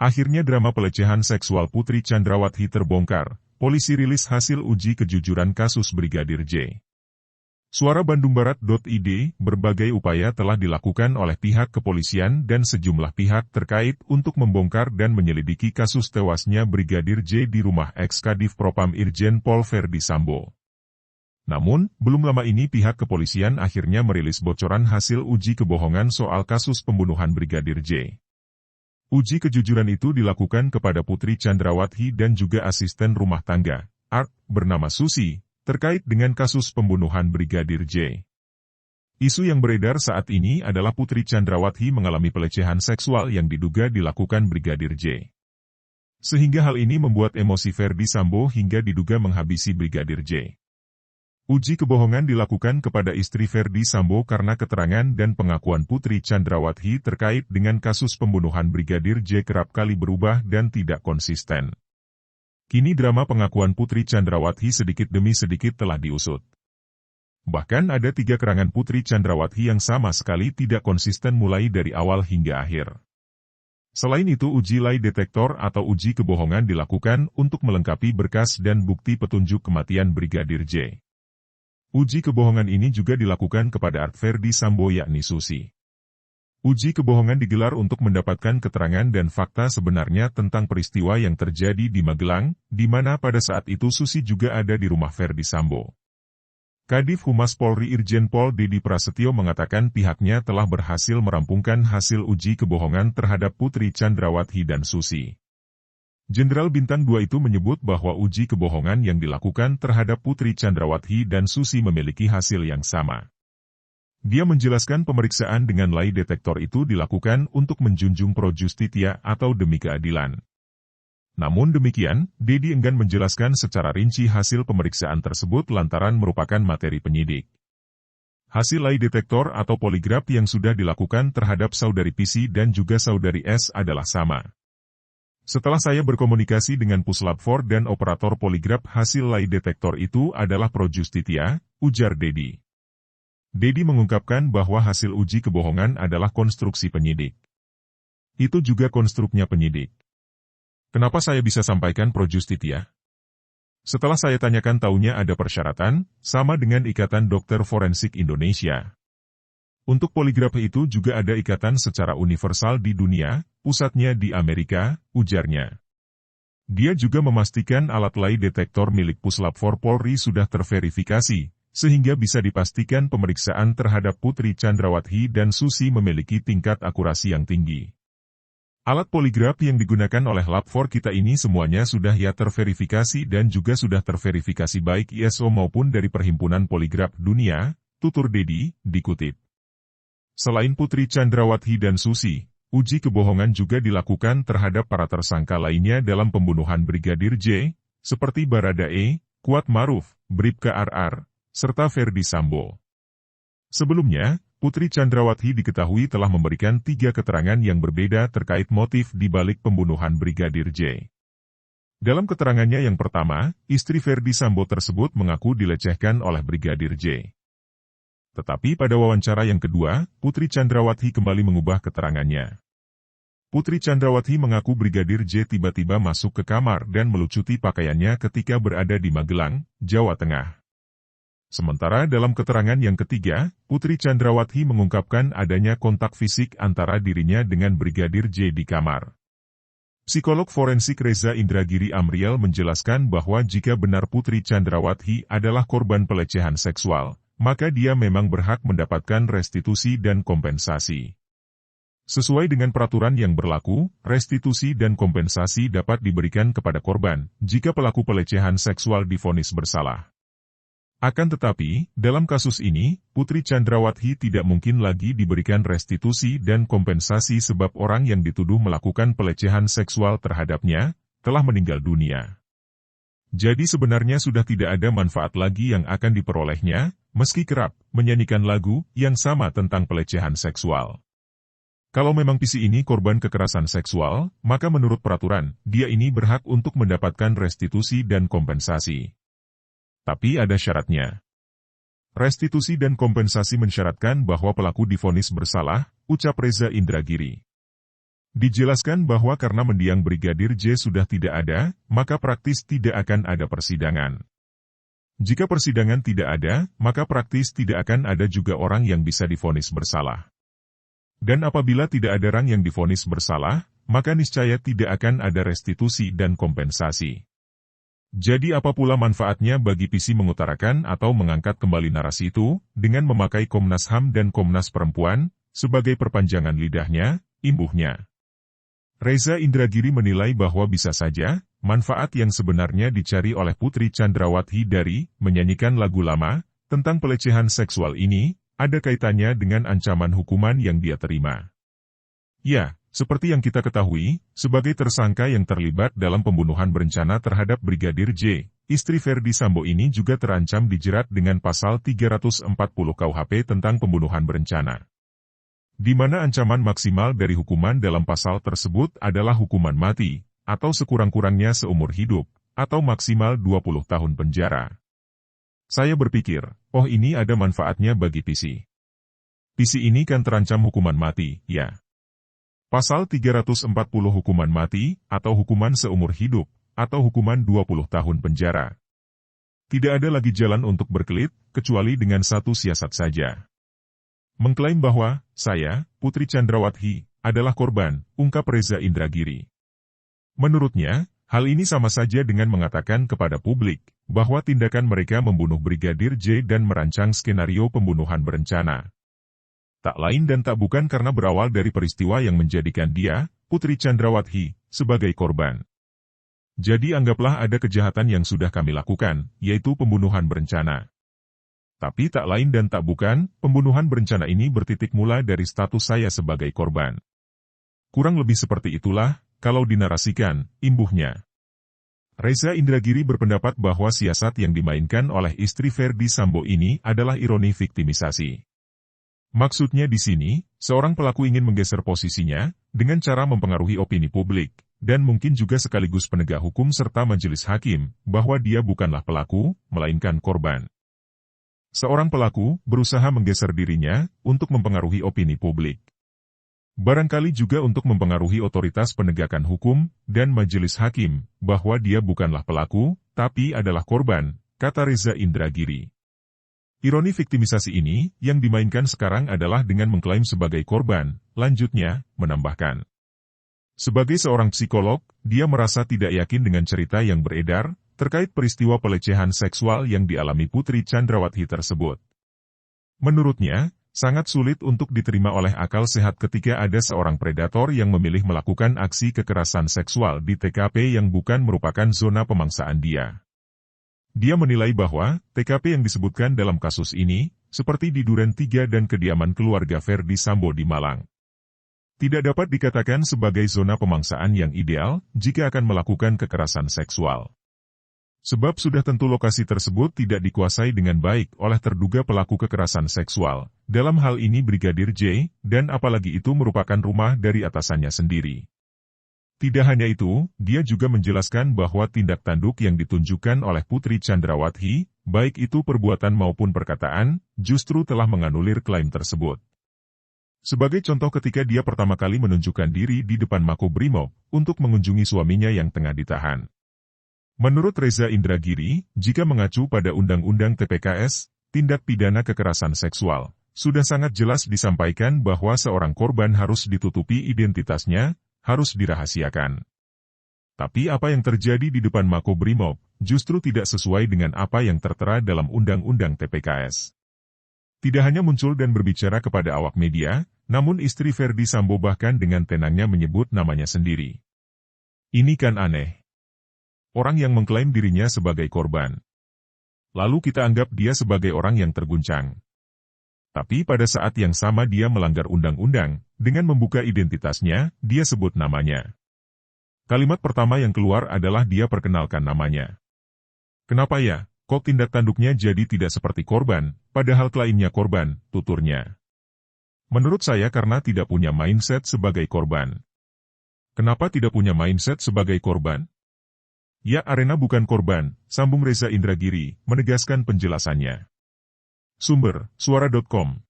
Akhirnya drama pelecehan seksual Putri Chandrawati terbongkar. Polisi rilis hasil uji kejujuran kasus Brigadir J. Suara Bandungbarat.id, berbagai upaya telah dilakukan oleh pihak kepolisian dan sejumlah pihak terkait untuk membongkar dan menyelidiki kasus tewasnya Brigadir J di rumah ex-Kadif Propam Irjen Pol Verdi Sambo. Namun, belum lama ini pihak kepolisian akhirnya merilis bocoran hasil uji kebohongan soal kasus pembunuhan Brigadir J. Uji kejujuran itu dilakukan kepada Putri Chandrawati dan juga asisten rumah tangga, Art, bernama Susi, terkait dengan kasus pembunuhan Brigadir J. Isu yang beredar saat ini adalah Putri Chandrawati mengalami pelecehan seksual yang diduga dilakukan Brigadir J. Sehingga hal ini membuat emosi Verdi Sambo hingga diduga menghabisi Brigadir J. Uji kebohongan dilakukan kepada istri Verdi Sambo karena keterangan dan pengakuan Putri Chandrawati terkait dengan kasus pembunuhan Brigadir J kerap kali berubah dan tidak konsisten. Kini drama pengakuan Putri Chandrawati sedikit demi sedikit telah diusut. Bahkan ada 3 keterangan Putri Chandrawati yang sama sekali tidak konsisten mulai dari awal hingga akhir. Selain itu uji lie detektor atau uji kebohongan dilakukan untuk melengkapi berkas dan bukti petunjuk kematian Brigadir J. Uji kebohongan ini juga dilakukan kepada Art Verdi Sambo yakni Susi. Uji kebohongan digelar untuk mendapatkan keterangan dan fakta sebenarnya tentang peristiwa yang terjadi di Magelang, di mana pada saat itu Susi juga ada di rumah Verdi Sambo. Kadif Humas Polri Irjen Pol Dedi Prasetyo mengatakan pihaknya telah berhasil merampungkan hasil uji kebohongan terhadap Putri Chandrawati dan Susi. Jenderal Bintang 2 itu menyebut bahwa uji kebohongan yang dilakukan terhadap Putri Chandrawati dan Susi memiliki hasil yang sama. Dia menjelaskan pemeriksaan dengan lie detektor itu dilakukan untuk menjunjung pro justitia atau demi keadilan. Namun demikian, Dedi enggan menjelaskan secara rinci hasil pemeriksaan tersebut lantaran merupakan materi penyidik. Hasil lie detektor atau poligraf yang sudah dilakukan terhadap saudari PC dan juga saudari S adalah sama. Setelah saya berkomunikasi dengan Puslap 4 dan operator poligraf hasil lie detektor itu adalah pro justitia, ujar Dedi. Dedi mengungkapkan bahwa hasil uji kebohongan adalah konstruksi penyidik. Itu juga konstruknya penyidik. Kenapa saya bisa sampaikan pro justitia? Setelah saya tanyakan taunya ada persyaratan, sama dengan Ikatan Dokter Forensik Indonesia. Untuk poligraf itu juga ada ikatan secara universal di dunia, pusatnya di Amerika, ujarnya. Dia juga memastikan alat lie detektor milik Puslap 4 Polri sudah terverifikasi, sehingga bisa dipastikan pemeriksaan terhadap Putri Chandrawati dan Susi memiliki tingkat akurasi yang tinggi. Alat poligraf yang digunakan oleh Lab 4 kita ini semuanya sudah terverifikasi dan juga sudah terverifikasi baik ISO maupun dari Perhimpunan Poligraf Dunia, tutur Dedi, dikutip. Selain Putri Chandrawati dan Susi, uji kebohongan juga dilakukan terhadap para tersangka lainnya dalam pembunuhan Brigadir J, seperti Baradae, Kuat Maruf, Bribka RR, serta Verdi Sambo. Sebelumnya, Putri Chandrawati diketahui telah memberikan 3 keterangan yang berbeda terkait motif di balik pembunuhan Brigadir J. Dalam keterangannya yang pertama, istri Verdi Sambo tersebut mengaku dilecehkan oleh Brigadir J. Tetapi pada wawancara yang kedua, Putri Chandrawati kembali mengubah keterangannya. Putri Chandrawati mengaku Brigadir J tiba-tiba masuk ke kamar dan melucuti pakaiannya ketika berada di Magelang, Jawa Tengah. Sementara dalam keterangan yang ketiga, Putri Chandrawati mengungkapkan adanya kontak fisik antara dirinya dengan Brigadir J di kamar. Psikolog forensik Reza Indragiri Amriel menjelaskan bahwa jika benar Putri Chandrawati adalah korban pelecehan seksual, maka dia memang berhak mendapatkan restitusi dan kompensasi. Sesuai dengan peraturan yang berlaku, restitusi dan kompensasi dapat diberikan kepada korban jika pelaku pelecehan seksual divonis bersalah. Akan tetapi, dalam kasus ini, Putri Chandrawati tidak mungkin lagi diberikan restitusi dan kompensasi sebab orang yang dituduh melakukan pelecehan seksual terhadapnya telah meninggal dunia. Jadi sebenarnya sudah tidak ada manfaat lagi yang akan diperolehnya, meski kerap menyanyikan lagu yang sama tentang pelecehan seksual. Kalau memang PC ini korban kekerasan seksual, maka menurut peraturan, dia ini berhak untuk mendapatkan restitusi dan kompensasi. Tapi ada syaratnya. Restitusi dan kompensasi mensyaratkan bahwa pelaku divonis bersalah, ucap Reza Indragiri. Dijelaskan bahwa karena mendiang Brigadir J sudah tidak ada, maka praktis tidak akan ada persidangan. Jika persidangan tidak ada, maka praktis tidak akan ada juga orang yang bisa divonis bersalah. Dan apabila tidak ada orang yang divonis bersalah, maka niscaya tidak akan ada restitusi dan kompensasi. Jadi apa pula manfaatnya bagi PC mengutarakan atau mengangkat kembali narasi itu, dengan memakai Komnas HAM dan Komnas Perempuan, sebagai perpanjangan lidahnya, imbuhnya. Reza Indragiri menilai bahwa bisa saja, manfaat yang sebenarnya dicari oleh Putri Chandrawati dari menyanyikan lagu lama tentang pelecehan seksual ini, ada kaitannya dengan ancaman hukuman yang dia terima. Ya, seperti yang kita ketahui, sebagai tersangka yang terlibat dalam pembunuhan berencana terhadap Brigadir J, istri Verdi Sambo ini juga terancam dijerat dengan pasal 340 KUHP tentang pembunuhan berencana. Di mana ancaman maksimal dari hukuman dalam pasal tersebut adalah hukuman mati, atau sekurang-kurangnya seumur hidup, atau maksimal 20 tahun penjara. Saya berpikir, oh ini ada manfaatnya bagi PC. PC ini kan terancam hukuman mati, ya. Pasal 340 hukuman mati, atau hukuman seumur hidup, atau hukuman 20 tahun penjara. Tidak ada lagi jalan untuk berkelit, kecuali dengan satu siasat saja. Mengklaim bahwa, saya, Putri Chandrawati, adalah korban, ungkap Reza Indragiri. Menurutnya, hal ini sama saja dengan mengatakan kepada publik, bahwa tindakan mereka membunuh Brigadir J dan merancang skenario pembunuhan berencana. Tak lain dan tak bukan karena berawal dari peristiwa yang menjadikan dia, Putri Chandrawati, sebagai korban. Jadi anggaplah ada kejahatan yang sudah kami lakukan, yaitu pembunuhan berencana. Tapi tak lain dan tak bukan, pembunuhan berencana ini bertitik mula dari status saya sebagai korban. Kurang lebih seperti itulah, kalau dinarasikan, imbuhnya. Reza Indragiri berpendapat bahwa siasat yang dimainkan oleh istri Verdi Sambo ini adalah ironi viktimisasi. Maksudnya di sini, seorang pelaku ingin menggeser posisinya, dengan cara mempengaruhi opini publik, dan mungkin juga sekaligus penegak hukum serta majelis hakim, bahwa dia bukanlah pelaku, melainkan korban. Seorang pelaku berusaha menggeser dirinya, untuk mempengaruhi opini publik. Barangkali juga untuk mempengaruhi otoritas penegakan hukum, dan majelis hakim, bahwa dia bukanlah pelaku, tapi adalah korban, kata Reza Indragiri. Ironi viktimisasi ini, yang dimainkan sekarang adalah dengan mengklaim sebagai korban, lanjutnya, menambahkan. Sebagai seorang psikolog, dia merasa tidak yakin dengan cerita yang beredar, terkait peristiwa pelecehan seksual yang dialami Putri Chandrawati tersebut. Menurutnya, sangat sulit untuk diterima oleh akal sehat ketika ada seorang predator yang memilih melakukan aksi kekerasan seksual di TKP yang bukan merupakan zona pemangsaan dia. Dia menilai bahwa, TKP yang disebutkan dalam kasus ini, seperti di Duren 3 dan kediaman keluarga Verdi Sambo di Malang, tidak dapat dikatakan sebagai zona pemangsaan yang ideal jika akan melakukan kekerasan seksual. Sebab sudah tentu lokasi tersebut tidak dikuasai dengan baik oleh terduga pelaku kekerasan seksual, dalam hal ini Brigadir J, dan apalagi itu merupakan rumah dari atasannya sendiri. Tidak hanya itu, dia juga menjelaskan bahwa tindak tanduk yang ditunjukkan oleh Putri Chandrawati, baik itu perbuatan maupun perkataan, justru telah menganulir klaim tersebut. Sebagai contoh ketika dia pertama kali menunjukkan diri di depan Makobrimob, untuk mengunjungi suaminya yang tengah ditahan. Menurut Reza Indragiri, jika mengacu pada Undang-Undang TPKS, tindak pidana kekerasan seksual, sudah sangat jelas disampaikan bahwa seorang korban harus ditutupi identitasnya, harus dirahasiakan. Tapi apa yang terjadi di depan Makobrimob, justru tidak sesuai dengan apa yang tertera dalam Undang-Undang TPKS. Tidak hanya muncul dan berbicara kepada awak media, namun istri Verdi Sambo bahkan dengan tenangnya menyebut namanya sendiri. Ini kan aneh. Orang yang mengklaim dirinya sebagai korban. Lalu kita anggap dia sebagai orang yang terguncang. Tapi pada saat yang sama dia melanggar undang-undang, dengan membuka identitasnya, dia sebut namanya. Kalimat pertama yang keluar adalah dia perkenalkan namanya. Kenapa ya, kok tindak tanduknya jadi tidak seperti korban, padahal klaimnya korban, tuturnya. Menurut saya karena tidak punya mindset sebagai korban. Kenapa tidak punya mindset sebagai korban? Ya Arena bukan korban, sambung Reza Indragiri, menegaskan penjelasannya. Sumber, suara.com